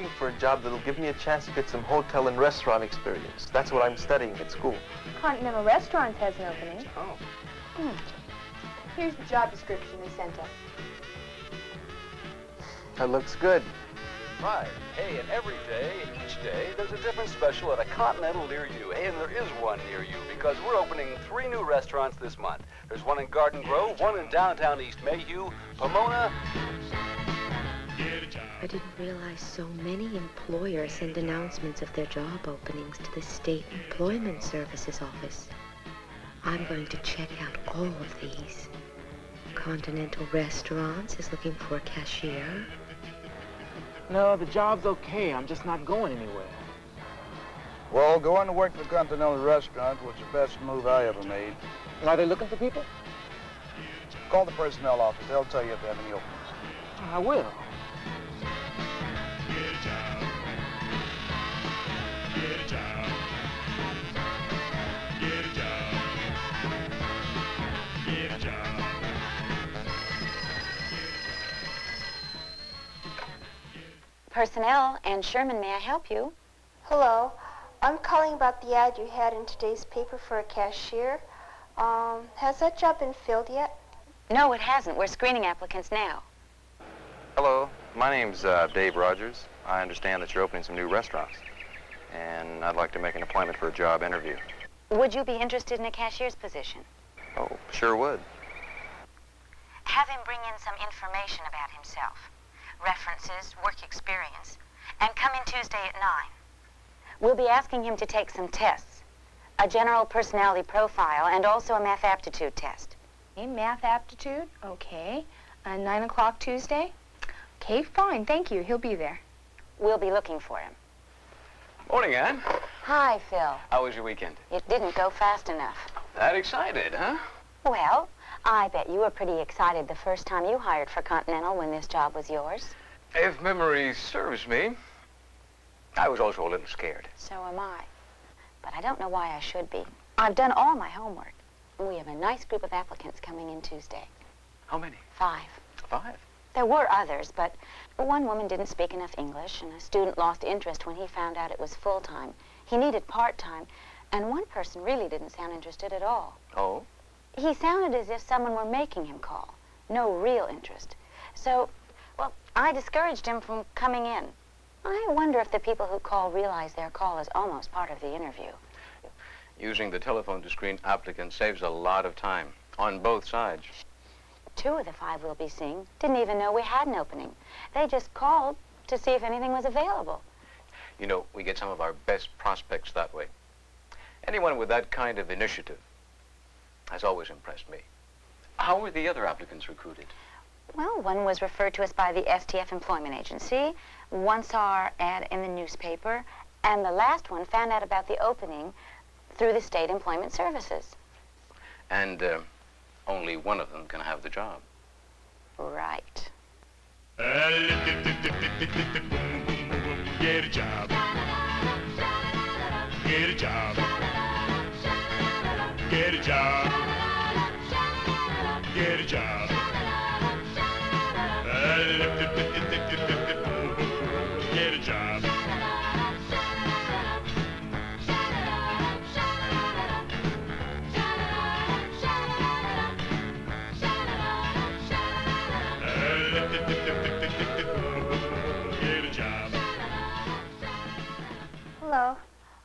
looking for a job that'll give me a chance to get some hotel and restaurant experience. That's what I'm studying at school. Continental Restaurants has an opening. Oh. Here's the job description they sent us. That looks good. Right. Hey, and every day, each day, there's a different special at a Continental near you. Hey, and there is one near you because we're opening 3 new restaurants this month. There's one in Garden Grove, one in downtown East Mayhew, Pomona. I didn't realize so many employers send announcements of their job openings to the State Employment Services Office. I'm going to check out all of these. Continental Restaurants is looking for a cashier. No, the job's okay. I'm just not going anywhere. Well, going to work for Continental Restaurant was the best move I ever made. Are they looking for people? Call the personnel office. They'll tell you if they have any openings. I will. Personnel, Ann Sherman, may I help you? Hello. I'm calling about the ad you had in today's paper for a cashier. Has that job been filled yet? No, it hasn't. We're screening applicants now. Hello, my name's Dave Rogers. I understand that you're opening some new restaurants, and I'd like to make an appointment for a job interview. Would you be interested in a cashier's position? Oh, sure would. Have him bring in some information about himself. References, work experience, and come in Tuesday at 9. We'll be asking him to take some tests, a general personality profile, and also a math aptitude test. Okay, math aptitude, okay. 9 o'clock Tuesday? Okay, fine, thank you. He'll be there. We'll be looking for him. Morning, Ann. Hi, Phil. How was your weekend? It didn't go fast enough. That excited, huh? Well, I bet you were pretty excited the first time you hired for Continental when this job was yours. If memory serves me, I was also a little scared. So am I. But I don't know why I should be. I've done all my homework. We have a nice group of applicants coming in Tuesday. How many? 5. 5? There were others, but one woman didn't speak enough English, and a student lost interest when he found out it was full-time. He needed part-time, and one person really didn't sound interested at all. Oh? He sounded as if someone were making him call. No real interest. So, well, I discouraged him from coming in. I wonder if the people who call realize their call is almost part of the interview. Using the telephone to screen applicants saves a lot of time on both sides. 2 of the 5 we'll be seeing didn't even know we had an opening. They just called to see if anything was available. You know, we get some of our best prospects that way. Anyone with that kind of initiative has always impressed me. How were the other applicants recruited? Well, one was referred to us by the STF Employment Agency, one saw our ad in the newspaper, and the last one found out about the opening through the State Employment Services. And only one of them can have the job. Right. Get a job. Get a job. Get a job. Get a job. Get a job. Hello.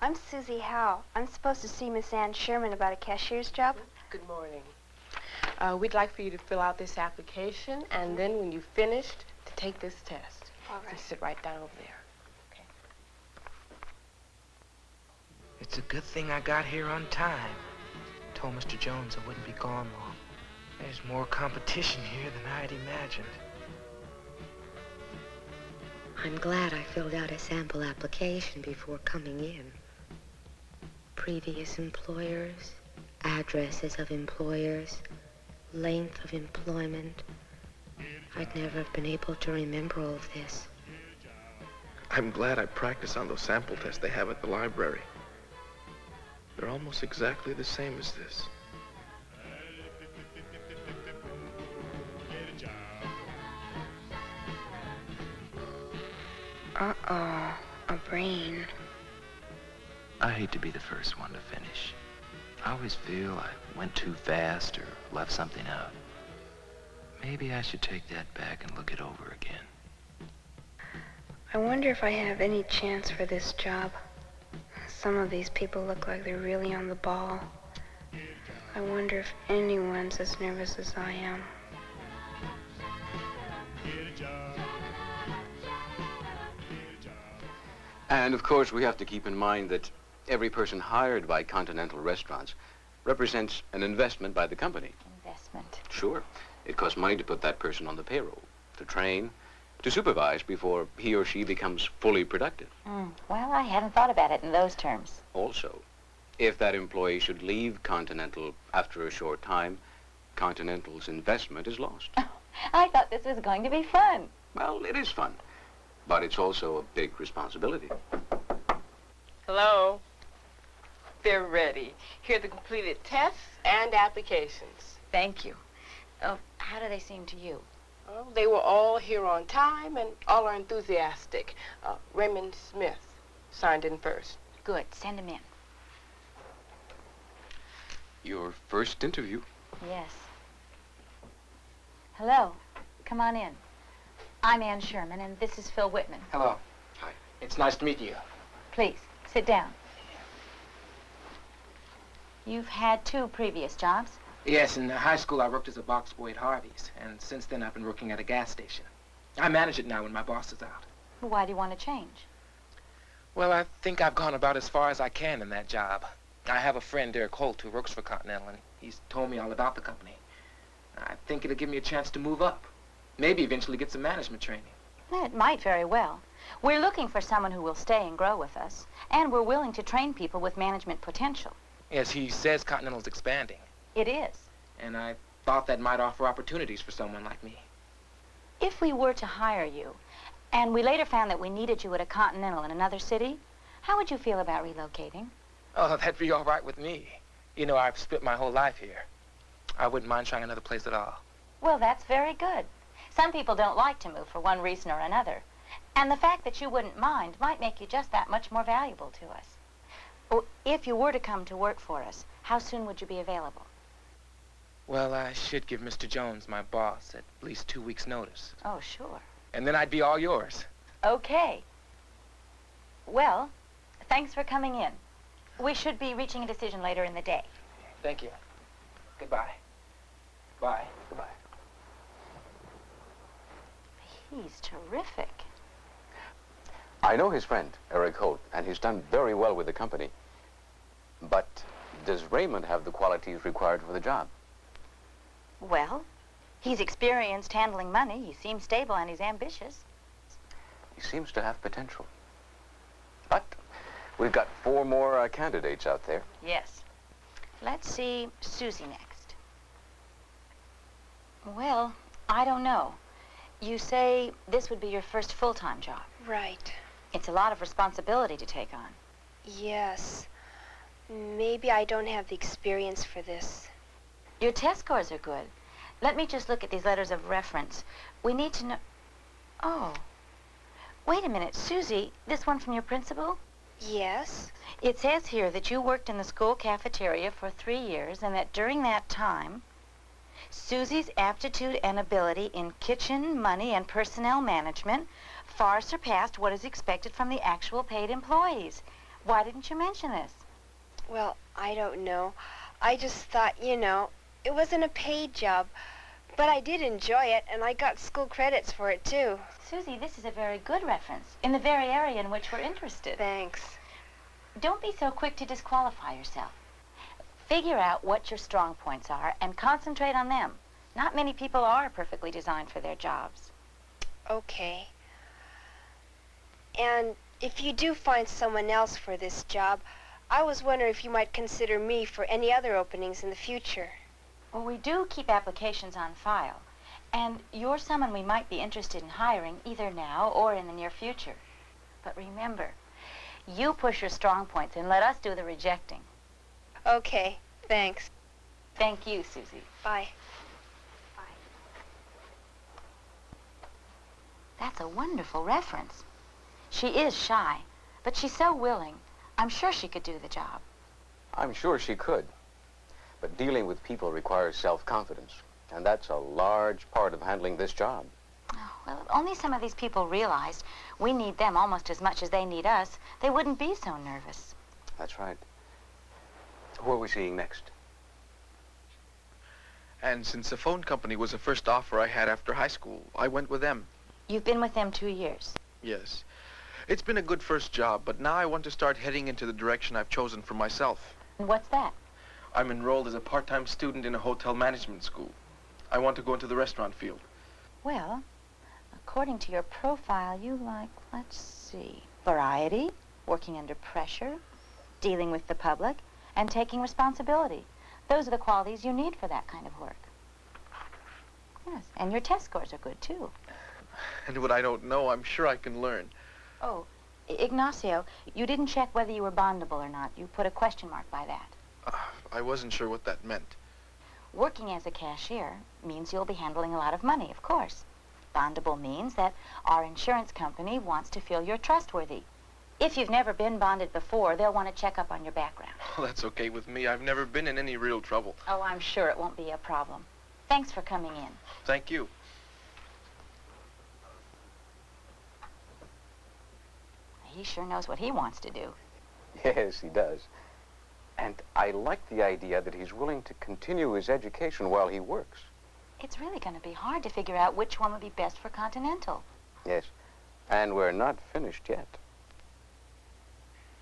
I'm Susie Howe. I'm supposed to see Miss Ann Sherman about a cashier's job. Good morning. We'd like for you to fill out this application, and then when you've finished, to take this test. All right. Just sit right down over there. Okay. It's a good thing I got here on time. Told Mr. Jones I wouldn't be gone long. There's more competition here than I'd imagined. I'm glad I filled out a sample application before coming in. Previous employers, addresses of employers, length of employment. I'd never have been able to remember all of this. I'm glad I practiced on those sample tests they have at the library. They're almost exactly the same as this. Uh-oh, a brain. I hate to be the first one to finish. I always feel I went too fast or left something out. Maybe I should take that back and look it over again. I wonder if I have any chance for this job. Some of these people look like they're really on the ball. I wonder if anyone's as nervous as I am. And of course, we have to keep in mind that every person hired by Continental Restaurants represents an investment by the company. Investment. Sure. It costs money to put that person on the payroll, to train, to supervise before he or she becomes fully productive. Well, I hadn't thought about it in those terms. Also, if that employee should leave Continental after a short time, Continental's investment is lost. I thought this was going to be fun. Well, it is fun, but it's also a big responsibility. Hello? They're ready. Here are the completed tests and applications. Thank you. Oh, how do they seem to you? Well, they were all here on time and all are enthusiastic. Raymond Smith signed in first. Good. Send him in. Your first interview. Yes. Hello. Come on in. I'm Ann Sherman, and this is Phil Whitman. Hello. Hi. It's nice to meet you. Please, sit down. You've had 2 previous jobs. Yes, in high school I worked as a box boy at Harvey's, and since then I've been working at a gas station. I manage it now when my boss is out. Why do you want to change? Well, I think I've gone about as far as I can in that job. I have a friend, Derek Holt, who works for Continental, and he's told me all about the company. I think it'll give me a chance to move up. Maybe eventually get some management training. It might very well. We're looking for someone who will stay and grow with us, and we're willing to train people with management potential. Yes, he says Continental's expanding. It is. And I thought that might offer opportunities for someone like me. If we were to hire you, and we later found that we needed you at a Continental in another city, how would you feel about relocating? Oh, that'd be all right with me. You know, I've spent my whole life here. I wouldn't mind trying another place at all. Well, that's very good. Some people don't like to move for one reason or another. And the fact that you wouldn't mind might make you just that much more valuable to us. Oh, if you were to come to work for us, how soon would you be available? Well, I should give Mr. Jones, my boss, at least 2 weeks' notice. Oh, sure. And then I'd be all yours. Okay. Well, thanks for coming in. We should be reaching a decision later in the day. Thank you. Goodbye. Bye. Goodbye. He's terrific. I know his friend, Eric Holt, and he's done very well with the company. But does Raymond have the qualities required for the job? Well, he's experienced handling money. He seems stable and he's ambitious. He seems to have potential. But we've got 4 more candidates out there. Yes. Let's see Susie next. Well, I don't know. You say this would be your first full-time job. Right. It's a lot of responsibility to take on. Yes. Maybe I don't have the experience for this. Your test scores are good. Let me just look at these letters of reference. We need to know... Oh. Wait a minute. Susie, this one from your principal? Yes. It says here that you worked in the school cafeteria for 3 years and that during that time, Susie's aptitude and ability in kitchen, money, and personnel management far surpassed what is expected from the actual paid employees. Why didn't you mention this? Well, I don't know. I just thought, it wasn't a paid job. But I did enjoy it, and I got school credits for it, too. Susie, this is a very good reference in the very area in which we're interested. Thanks. Don't be so quick to disqualify yourself. Figure out what your strong points are and concentrate on them. Not many people are perfectly designed for their jobs. Okay. And if you do find someone else for this job, I was wondering if you might consider me for any other openings in the future. Well, we do keep applications on file, and you're someone we might be interested in hiring either now or in the near future. But remember, you push your strong points and let us do the rejecting. Okay, thanks. Thank you, Susie. Bye. Bye. That's a wonderful reference. She is shy, but she's so willing. I'm sure she could do the job. I'm sure she could. But dealing with people requires self-confidence, and that's a large part of handling this job. Oh, well, if only some of these people realized we need them almost as much as they need us, they wouldn't be so nervous. That's right. Who are we seeing next? And since the phone company was the first offer I had after high school, I went with them. You've been with them 2 years. Yes. It's been a good first job, but now I want to start heading into the direction I've chosen for myself. And what's that? I'm enrolled as a part-time student in a hotel management school. I want to go into the restaurant field. Well, according to your profile, you like, let's see, variety, working under pressure, dealing with the public, and taking responsibility. Those are the qualities you need for that kind of work. Yes, and your test scores are good, too. And what I don't know, I'm sure I can learn. Oh, Ignacio, you didn't check whether you were bondable or not. You put a question mark by that. I wasn't sure what that meant. Working as a cashier means you'll be handling a lot of money, of course. Bondable means that our insurance company wants to feel you're trustworthy. If you've never been bonded before, they'll want to check up on your background. Well, that's okay with me. I've never been in any real trouble. Oh, I'm sure it won't be a problem. Thanks for coming in. Thank you. He sure knows what he wants to do. Yes, he does. And I like the idea that he's willing to continue his education while he works. It's really going to be hard to figure out which one would be best for Continental. Yes, and we're not finished yet.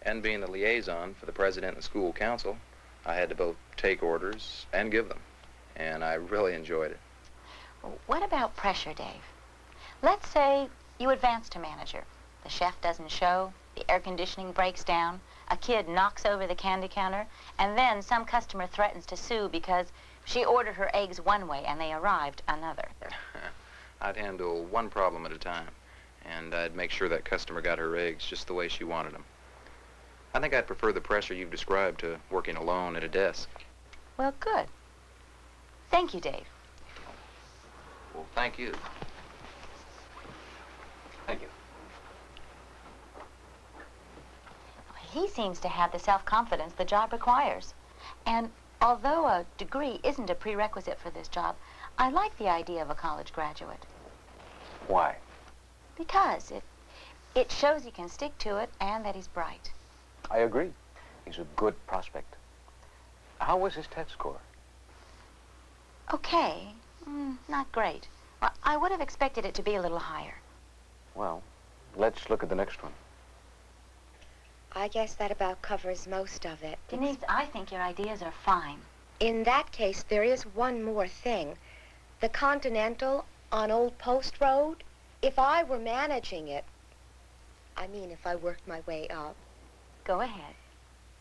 And being the liaison for the president and the school council, I had to both take orders and give them. And I really enjoyed it. What about pressure, Dave? Let's say you advance to manager. The chef doesn't show, the air conditioning breaks down, a kid knocks over the candy counter, and then some customer threatens to sue because she ordered her eggs one way and they arrived another. I'd handle one problem at a time, and I'd make sure that customer got her eggs just the way she wanted them. I think I'd prefer the pressure you've described to working alone at a desk. Well, good. Thank you, Dave. Well, thank you. Thank you. He seems to have the self-confidence the job requires. And although a degree isn't a prerequisite for this job, I like the idea of a college graduate. Why? Because it shows he can stick to it and that he's bright. I agree. He's a good prospect. How was his test score? Okay. Not great. Well, I would have expected it to be a little higher. Well, let's look at the next one. I guess that about covers most of it. Denise, I think your ideas are fine. In that case, there is one more thing. The Continental on Old Post Road, if I were managing it, I mean if I worked my way up. Go ahead.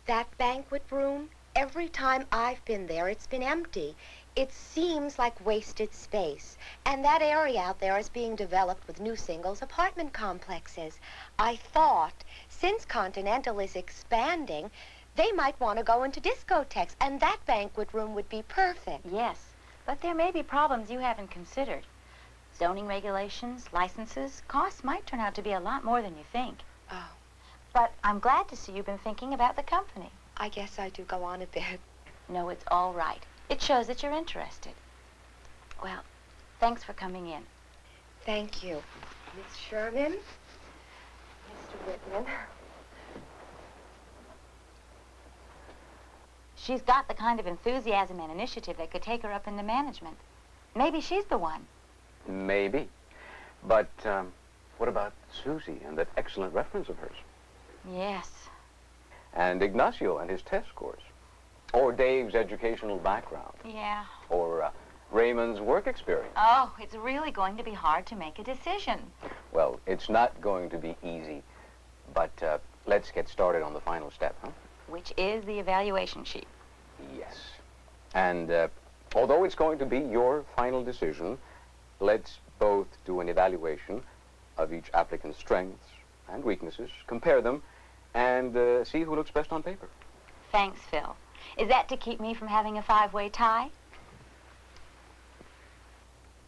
That banquet room, every time I've been there, it's been empty. It seems like wasted space. And that area out there is being developed with new singles apartment complexes. I thought, since Continental is expanding, they might want to go into discotheques, and that banquet room would be perfect. Yes, but there may be problems you haven't considered. Zoning regulations, licenses, costs might turn out to be a lot more than you think. Oh. But I'm glad to see you've been thinking about the company. I guess I do go on a bit. No, it's all right. It shows that you're interested. Well, thanks for coming in. Thank you. Miss Sherman? Mr. Whitman? She's got the kind of enthusiasm and initiative that could take her up into management. Maybe she's the one. Maybe. But what about Susie and that excellent reference of hers? Yes. And Ignacio and his test scores? Or Dave's educational background? Yeah. Or Raymond's work experience? Oh, it's really going to be hard to make a decision. Well, it's not going to be easy. But let's get started on the final step, huh? Which is the evaluation sheet. Yes. And although it's going to be your final decision, let's both do an evaluation of each applicant's strengths and weaknesses, compare them, and see who looks best on paper. Thanks, Phil. Is that to keep me from having a five-way tie?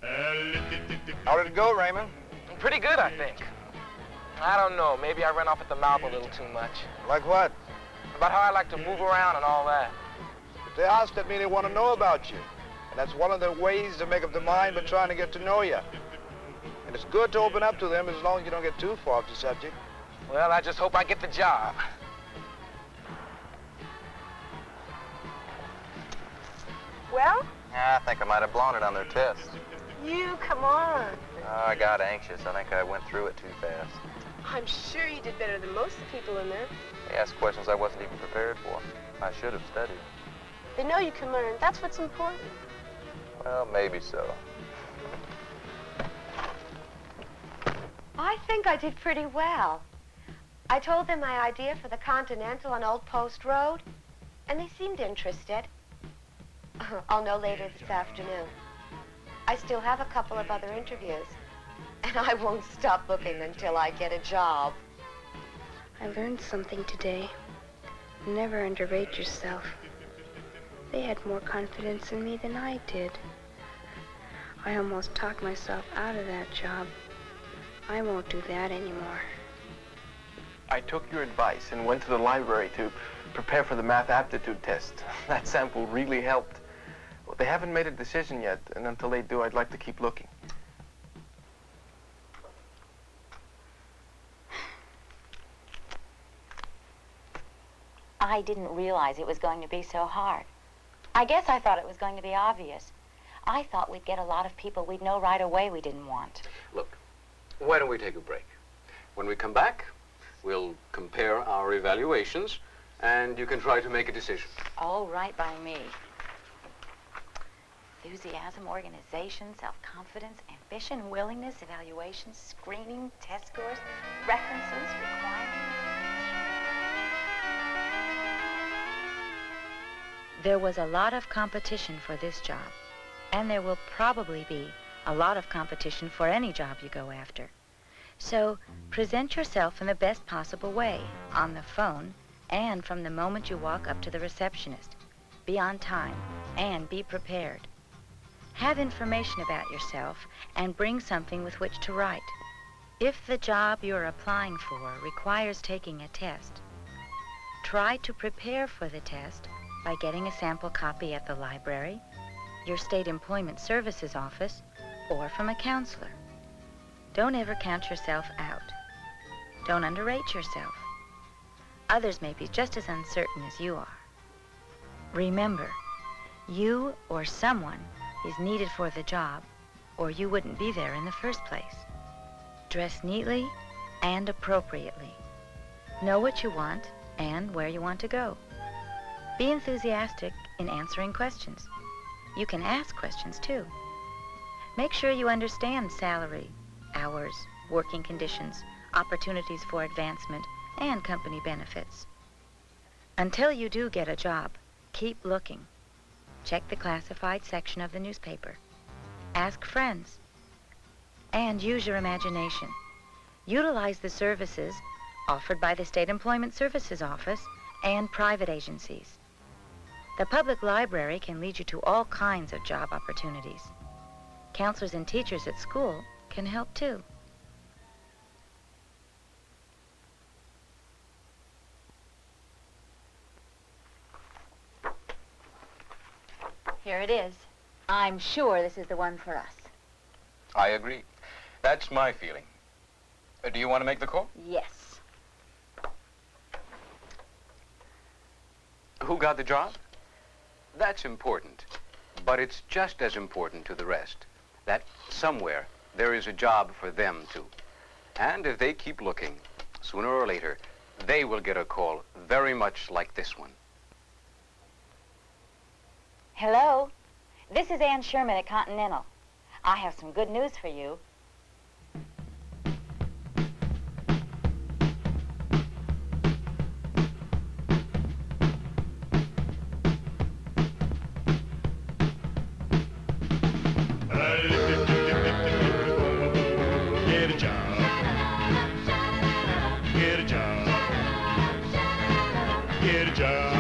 How did it go, Raymond? Pretty good, I think. I don't know. Maybe I ran off at the mouth a little too much. Like what? About how I like to move around and all that. If they ask, that means they want to know about you. And that's one of the ways to make up their mind by trying to get to know you. And it's good to open up to them as long as you don't get too far off the subject. Well, I just hope I get the job. Well, Yeah, I think I might have blown it on their test. you, come on. I got anxious. I think I went through it too fast. I'm sure you did better than most of the people in there. They asked questions I wasn't even prepared for. I should have studied. They know you can learn. That's what's important. Well, maybe so. I think I did pretty well. I told them my idea for the Continental on Old Post Road, and they seemed interested. I'll know later this afternoon. I still have a couple of other interviews, and I won't stop looking until I get a job. I learned something today. Never underrate yourself. They had more confidence in me than I did. I almost talked myself out of that job. I won't do that anymore. I took your advice and went to the library to prepare for the math aptitude test. That sample really helped. Well, they haven't made a decision yet, and until they do, I'd like to keep looking. I didn't realize it was going to be so hard. I guess I thought it was going to be obvious. I thought we'd get a lot of people we'd know right away we didn't want. Look, why don't we take a break? When we come back, we'll compare our evaluations, and you can try to make a decision. All right by me. Enthusiasm, organization, self-confidence, ambition, willingness, evaluations, screening, test scores, references, requirements. There was a lot of competition for this job, and there will probably be a lot of competition for any job you go after. So present yourself in the best possible way, on the phone, and from the moment you walk up to the receptionist. Be on time, and be prepared. Have information about yourself, and bring something with which to write. If the job you're applying for requires taking a test, try to prepare for the test by getting a sample copy at the library, your state employment services office, or from a counselor. Don't ever count yourself out. Don't underrate yourself. Others may be just as uncertain as you are. Remember, you or someone is needed for the job, or you wouldn't be there in the first place. Dress neatly and appropriately. Know what you want and where you want to go. Be enthusiastic in answering questions. You can ask questions too. Make sure you understand salary, hours, working conditions, opportunities for advancement, and company benefits. Until you do get a job, keep looking. Check the classified section of the newspaper. Ask friends. And use your imagination. Utilize the services offered by the State Employment Services Office and private agencies. The public library can lead you to all kinds of job opportunities. Counselors and teachers at school can help too. Here it is. I'm sure this is the one for us. I agree. That's my feeling. Do you want to make the call? Yes. Who got the job? That's important, but it's just as important to the rest that somewhere there is a job for them too. And if they keep looking, sooner or later, they will get a call very much like this one. Hello? This is Ann Sherman at Continental. I have some good news for you. Get a job. Get a job. Get a job.